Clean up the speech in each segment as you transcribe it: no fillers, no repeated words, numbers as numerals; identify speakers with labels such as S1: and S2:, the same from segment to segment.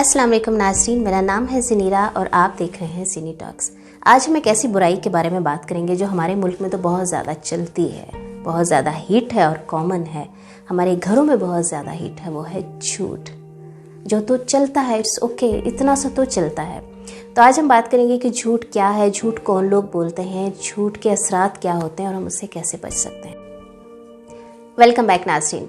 S1: अस्सलाम वालेकुम नाज़रीन, मेरा नाम है ज़नीरा और आप देख रहे हैं सिनी टॉक्स। आज हम एक ऐसी बुराई के बारे में बात करेंगे जो हमारे मुल्क में तो बहुत ज़्यादा चलती है, बहुत ज़्यादा हिट है और कॉमन है। हमारे घरों में बहुत ज़्यादा हिट है, वो है झूठ। जो तो चलता है, इट्स ओके, इतना सा तो चलता है। तो आज हम बात करेंगे कि झूठ क्या है, झूठ कौन लोग बोलते हैं, झूठ के असरात क्या होते हैं और हम उससे कैसे बच सकते हैं। वेलकम बैक नाज़रीन।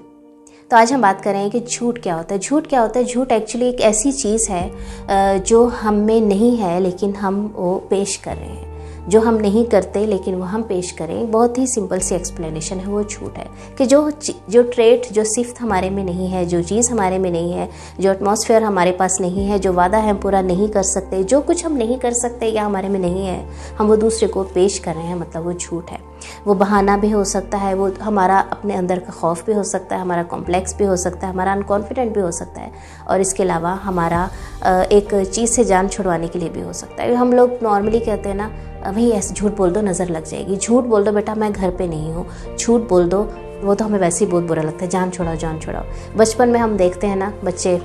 S1: तो आज हम बात कर रहे हैं कि झूठ क्या होता है। झूठ क्या होता है? झूठ एक्चुअली एक ऐसी चीज़ है जो हम में नहीं है लेकिन हम वो पेश कर रहे हैं, जो हम नहीं करते लेकिन वो हम पेश करें। बहुत ही सिंपल सी एक्सप्लेनेशन है, वो झूठ है कि जो ट्रेट, जो सिफ्त हमारे में नहीं है, जो चीज़ हमारे में नहीं है, जो एटमॉस्फेयर हमारे पास नहीं है, जो वादा हम पूरा नहीं कर सकते, जो कुछ हम नहीं कर सकते या हमारे में नहीं है, हम वो दूसरे को पेश कर रहे हैं, मतलब वो झूठ है। वो बहाना भी हो सकता है, वो हमारा अपने अंदर का खौफ भी हो सकता है, हमारा कॉम्प्लेक्स भी हो सकता है, हमारा अनकॉन्फिडेंट भी हो सकता है और इसके अलावा हमारा एक चीज़ से जान छुड़वाने के लिए भी हो सकता है। हम लोग नॉर्मली कहते हैं ना, भाई ऐसे झूठ बोल दो नज़र लग जाएगी, झूठ बोल दो बेटा मैं घर पे नहीं हूँ, झूठ बोल दो, वो तो हमें वैसे ही बहुत बुरा लगता है, जान छुड़ाओ जान छुड़ाओ। बचपन में हम देखते हैं ना, बच्चे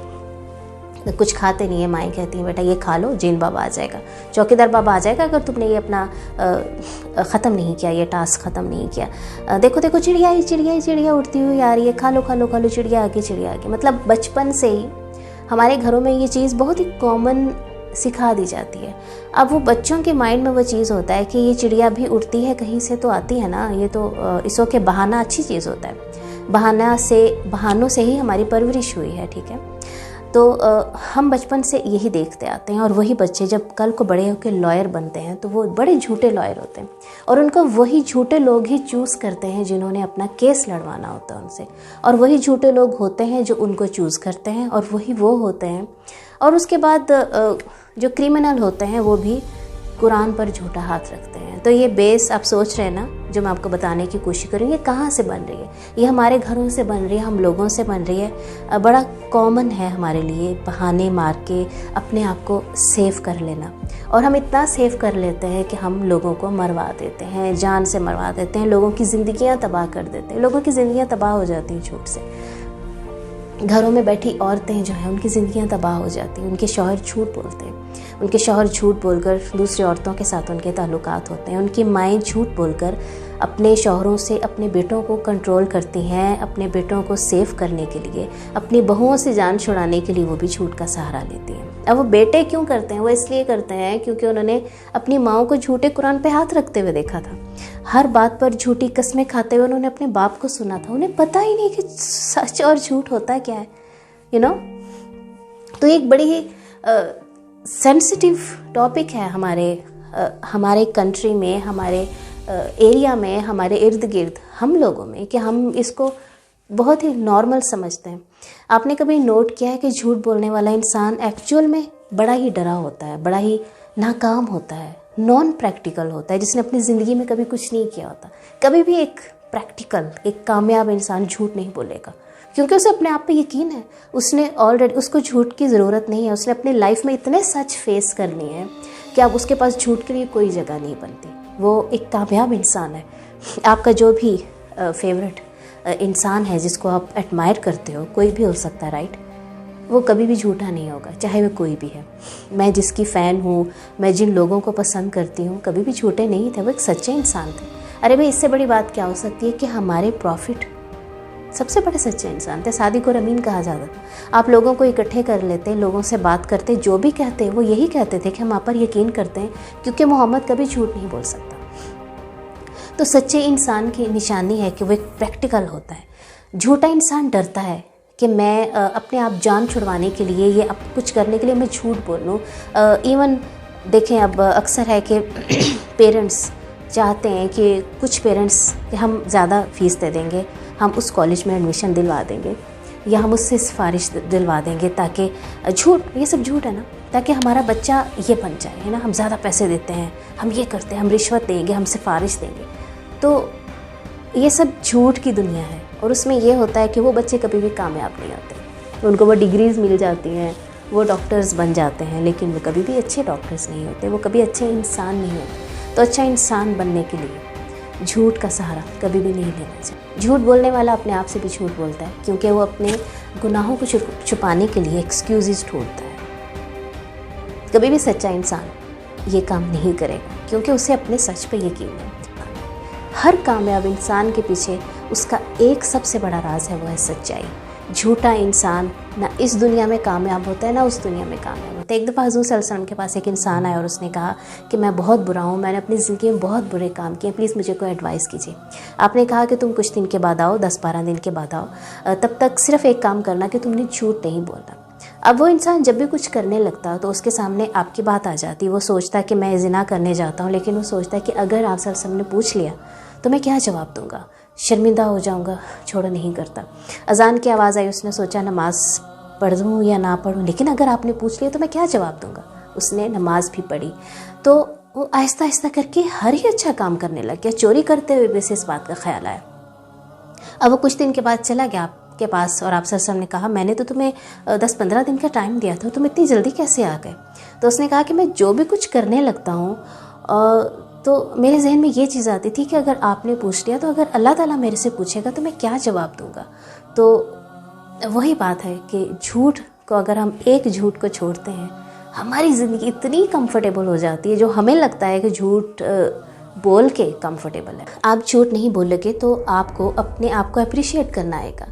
S1: कुछ खाते नहीं है, माएँ कहती हैं बेटा ये खा लो, जीन बाबा आ जाएगा, चौकीदार बाबा आ जाएगा अगर तुमने ये अपना ख़त्म नहीं किया, ये टास्क ख़त्म नहीं किया। देखो देखो चिड़िया उड़ती हुई आ रही है, खा लो खा लो खा लो, चिड़िया आ गई। मतलब बचपन से ही हमारे घरों में ये चीज़ बहुत ही कॉमन सिखा दी जाती है। अब वो बच्चों के माइंड में वो चीज़ होता है कि ये चिड़िया भी उड़ती है, कहीं से तो आती है ना, ये तो इसो के बहाना अच्छी चीज़ होता है, बहानों से ही हमारी परवरिश हुई है, ठीक है। तो हम बचपन से यही देखते आते हैं और वही बच्चे जब कल को बड़े होकर लॉयर बनते हैं तो वो बड़े झूठे लॉयर होते हैं और उनको वही झूठे लोग ही चूज़ करते हैं जिन्होंने अपना केस लड़वाना होता है उनसे, और वही झूठे लोग होते हैं जो उनको चूज़ करते हैं और वही वो होते हैं। और उसके बाद जो क्रिमिनल होते हैं वो भी कुरान पर झूठा हाथ रखते हैं। तो ये बेस आप सोच रहे हैं ना, जो मैं आपको बताने की कोशिश करूँ, ये कहाँ से बन रही है? ये हमारे घरों से बन रही है, हम लोगों से बन रही है। बड़ा कॉमन है हमारे लिए बहाने मार के अपने आप को सेव कर लेना, और हम इतना सेव कर लेते हैं कि हम लोगों को मरवा देते हैं, जान से मरवा देते हैं, लोगों की ज़िंदगियाँ तबाह कर देते हैं। लोगों की ज़िंदगियाँ तबाह हो जाती हैं झूठ से। घरों में बैठी औरतें जो हैं उनकी ज़िंदगियाँ तबाह हो जाती हैं, उनके शौहर झूठ बोलते हैं, उनके शौहर झूठ बोलकर दूसरी औरतों के साथ उनके ताल्लुकात होते हैं, उनकी माएँ झूठ बोलकर अपने शौहरों से अपने बेटों को कंट्रोल करती हैं, अपने बेटों को सेव करने के लिए, अपनी बहुओं से जान छुड़ाने के लिए वो भी झूठ का सहारा लेती हैं। अब वो बेटे क्यों करते हैं? वो इसलिए करते हैं क्योंकि उन्होंने अपनी माओं को झूठे कुरान पे हाथ रखते हुए देखा था, हर बात पर झूठी कस्में खाते हुए उन्होंने अपने बाप को सुना था। उन्हें पता ही नहीं कि सच और झूठ होता क्या है, यू नो। तो एक बड़ी ही सेंसिटिव टॉपिक है हमारे कंट्री में, हमारे एरिया में, हमारे इर्द गिर्द हम लोगों में, कि हम इसको बहुत ही नॉर्मल समझते हैं। आपने कभी नोट किया है कि झूठ बोलने वाला इंसान एक्चुअल में बड़ा ही डरा होता है, बड़ा ही नाकाम होता है, नॉन प्रैक्टिकल होता है, जिसने अपनी ज़िंदगी में कभी कुछ नहीं किया होता। कभी भी एक प्रैक्टिकल, एक कामयाब इंसान झूठ नहीं बोलेगा क्योंकि उसे अपने आप पे यकीन है, उसने ऑलरेडी, उसको झूठ की ज़रूरत नहीं है, उसने अपनी लाइफ में इतने सच फेस कर लिए हैं कि अब उसके पास झूठ के लिए कोई जगह नहीं बनती। वो एक कामयाब इंसान है। आपका जो भी फेवरेट इंसान है जिसको आप एडमायर करते हो, कोई भी हो सकता है, राइट, वो कभी भी झूठा नहीं होगा, चाहे वो कोई भी है। मैं जिसकी फ़ैन हूँ, मैं जिन लोगों को पसंद करती हूँ, कभी भी झूठे नहीं थे, वो एक सच्चे इंसान थे। अरे भाई, इससे बड़ी बात क्या हो सकती है कि हमारे प्रॉफिट सबसे बड़े सच्चे इंसान थे। सादिक और अमीन कहा जाता था। आप लोगों को इकट्ठे कर लेते, लोगों से बात करते, जो भी कहते वो यही कहते थे कि हम आप पर यकीन करते हैं क्योंकि मोहम्मद कभी झूठ नहीं बोल सकता। तो सच्चे इंसान की निशानी है कि वो एक प्रैक्टिकल होता है। झूठा इंसान डरता है कि मैं अपने आप जान छुड़वाने के लिए, ये अब कुछ करने के लिए मैं झूठ बोल लूँ। इवन देखें, अब अक्सर है कि पेरेंट्स चाहते हैं कि कुछ पेरेंट्स कि हम ज़्यादा फ़ीस दे देंगे, हम उस कॉलेज में एडमिशन दिलवा देंगे या हम उससे सिफारिश दिलवा देंगे, ताकि झूठ, ये सब झूठ है ना, ताकि हमारा बच्चा ये बन जाए, है ना। हम ज़्यादा पैसे देते हैं, हम ये करते हैं, हम रिश्वत देंगे, हम सिफारिश देंगे। तो ये सब झूठ की दुनिया है और उसमें ये होता है कि वो बच्चे कभी भी कामयाब नहीं होते। उनको वो डिग्रीज़ मिल जाती हैं, वो डॉक्टर्स बन जाते हैं, लेकिन वो कभी भी अच्छे डॉक्टर्स नहीं होते, वो कभी अच्छे इंसान नहीं होते। तो अच्छा इंसान बनने के लिए झूठ का सहारा कभी भी नहीं लेना चाहिए। झूठ बोलने वाला अपने आप से भी झूठ बोलता है क्योंकि वो अपने गुनाहों को छुपाने के लिए एक्सक्यूज़ ढूंढता है। कभी भी सच्चा इंसान ये काम नहीं करेगा, क्योंकि उसे अपने सच पे यकीन है। हर कामयाब इंसान के पीछे उसका एक सबसे बड़ा राज है, वो है सच्चाई। झूठा इंसान ना इस दुनिया में कामयाब होता है ना उस दुनिया में कामयाब होता है। एक दफ़ा हुज़ूर सल्लल्लाहु अलैहि वसल्लम के पास एक इंसान आया और उसने कहा कि मैं बहुत बुरा हूँ, मैंने अपनी ज़िंदगी में बहुत बुरे काम किए, प्लीज़ मुझे कोई एडवाइस कीजिए। आपने कहा कि तुम कुछ दिन के बाद आओ, 10-12 दिन के बाद आओ, तब तक सिर्फ़ एक काम करना कि तुमने झूठ नहीं बोलना। अब वो इंसान जब भी कुछ करने लगता तो उसके सामने आपकी बात आ जाती। वो सोचता कि मैं ज़िना करने जाता हूँ, लेकिन वो सोचता कि अगर आप सल्लल्लाहु अलैहि वसल्लम ने पूछ लिया तो मैं क्या जवाब दूँगा, शर्मिंदा हो जाऊँगा, छोड़ो नहीं करता। अज़ान की आवाज़ आई, उसने सोचा नमाज़ पढ़ दूँ या ना पढ़ूँ, लेकिन अगर आपने पूछ लिया तो मैं क्या जवाब दूँगा। उसने नमाज़ भी पढ़ी। तो वो आहिस्ता आहिस्ता करके हर ही अच्छा काम करने लग गया। चोरी करते हुए भी इस बात का ख्याल आया। अब वो कुछ दिन के बाद चला गया आपके पास और आप सल्लल्लाहु अलैहि वसल्लम ने कहा मैंने तो तुम्हें 10-15 दिन का टाइम दिया था, तुम इतनी जल्दी कैसे आ गए। तो उसने कहा कि मैं जो भी कुछ करने लगता हूँ तो मेरे जहन में ये चीज़ आती थी कि अगर आपने पूछ लिया तो अगर अल्लाह ताला मेरे से पूछेगा तो मैं क्या जवाब दूँगा। तो वही बात है कि झूठ को, अगर हम एक झूठ को छोड़ते हैं, हमारी ज़िंदगी इतनी कंफर्टेबल हो जाती है। जो हमें लगता है कि झूठ बोल के कंफर्टेबल है, आप झूठ नहीं बोलोगे तो आपको अपने आप को अप्रिशिएट करना आएगा,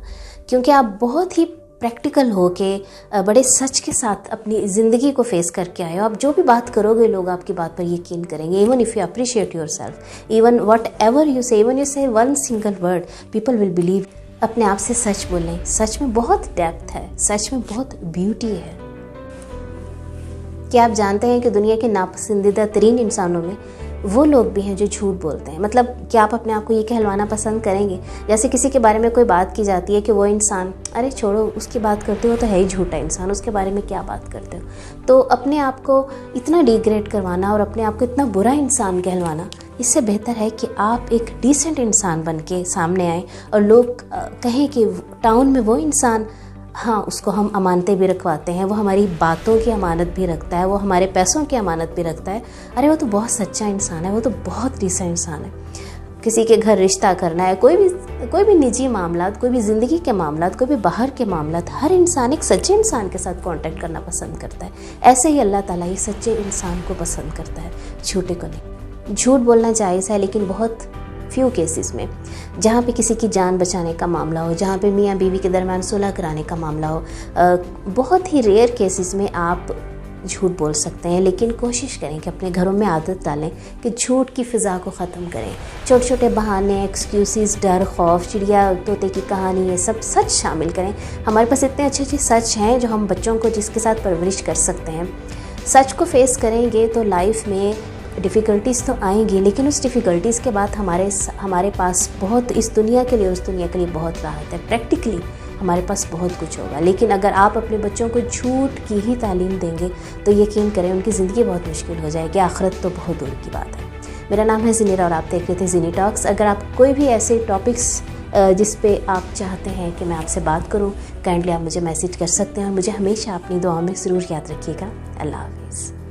S1: क्योंकि आप बहुत ही प्रैक्टिकल हो के बड़े सच के साथ अपनी ज़िंदगी को फेस करके आए हो। आप जो भी बात करोगे लोग आपकी बात पर यकीन करेंगे। Even if you appreciate your self, even what ever you से, इवन यू से one single word, people will believe. अपने आप से सच बोलें। सच में बहुत डेप्थ है, सच में बहुत ब्यूटी है। क्या आप जानते हैं कि दुनिया के नापसंदीदा तरीन इंसानों में वो लोग भी हैं जो झूठ बोलते हैं। मतलब क्या आप अपने आप को ये कहलवाना पसंद करेंगे? जैसे किसी के बारे में कोई बात की जाती है कि वो इंसान, अरे छोड़ो उसकी बात करते हो तो है ही झूठा इंसान, उसके बारे में क्या बात करते हो। तो अपने आप को इतना डिग्रेड करवाना और अपने आप को इतना बुरा इंसान कहलवाना, इससे बेहतर है कि आप एक डिसेंट इंसान बन के सामने आएँ और लोग कहें कि टाउन में वो इंसान, हाँ उसको हम अमानतें भी रखवाते हैं, वो हमारी बातों की अमानत भी रखता है, वो हमारे पैसों की अमानत भी रखता है। अरे वो तो बहुत सच्चा इंसान है, वो तो बहुत डिसेंट इंसान है। किसी के घर रिश्ता करना है, कोई भी निजी मामला, कोई भी ज़िंदगी के मामला, कोई भी बाहर के मामला, हर इंसान एक सच्चे इंसान के साथ कांटेक्ट करना पसंद करता है। ऐसे ही अल्लाह ताला ये सच्चे इंसान को पसंद करता है, झूठे को नहीं। झूठ बोलना जायज़ है, लेकिन बहुत फ्यू केसेस में, जहाँ पे किसी की जान बचाने का मामला हो, जहाँ पे मियाँ बीवी के दरमियान सुलह कराने का मामला हो, बहुत ही रेयर केसेस में आप झूठ बोल सकते हैं। लेकिन कोशिश करें कि अपने घरों में आदत डालें कि झूठ की फ़िज़ा को ख़त्म करें। छोटे छोटे बहाने, एक्सक्यूज़, डर, खौफ, चिड़िया तोते की कहानी, ये सब सच शामिल करें। हमारे पास इतने अच्छे अच्छे सच हैं जो हम बच्चों को जिसके साथ परवरिश कर सकते हैं। सच को फेस करेंगे तो लाइफ में डिफ़िकल्टीज़ तो आएंगी, लेकिन उस डिफ़िकल्टीज़ के बाद हमारे पास बहुत, इस दुनिया के लिए, उस दुनिया के लिए बहुत राहत है। प्रैक्टिकली हमारे पास बहुत कुछ होगा। लेकिन अगर आप अपने बच्चों को झूठ की ही तालीम देंगे तो यकीन करें उनकी ज़िंदगी बहुत मुश्किल हो जाएगी, आखिरत तो बहुत दूर की बात है। मेरा नाम है ज़नीरा और आप देख रहे थे ज़नी टॉक्स। अगर आप कोई भी ऐसे टॉपिक्स जिस पे आप चाहते हैं कि मैं आपसे बात करूं, काइंडली आप मुझे मैसेज कर सकते हैं और मुझे हमेशा अपनी दुआओं में ज़रूर याद रखिएगा। अल्लाह हाफ़िज़।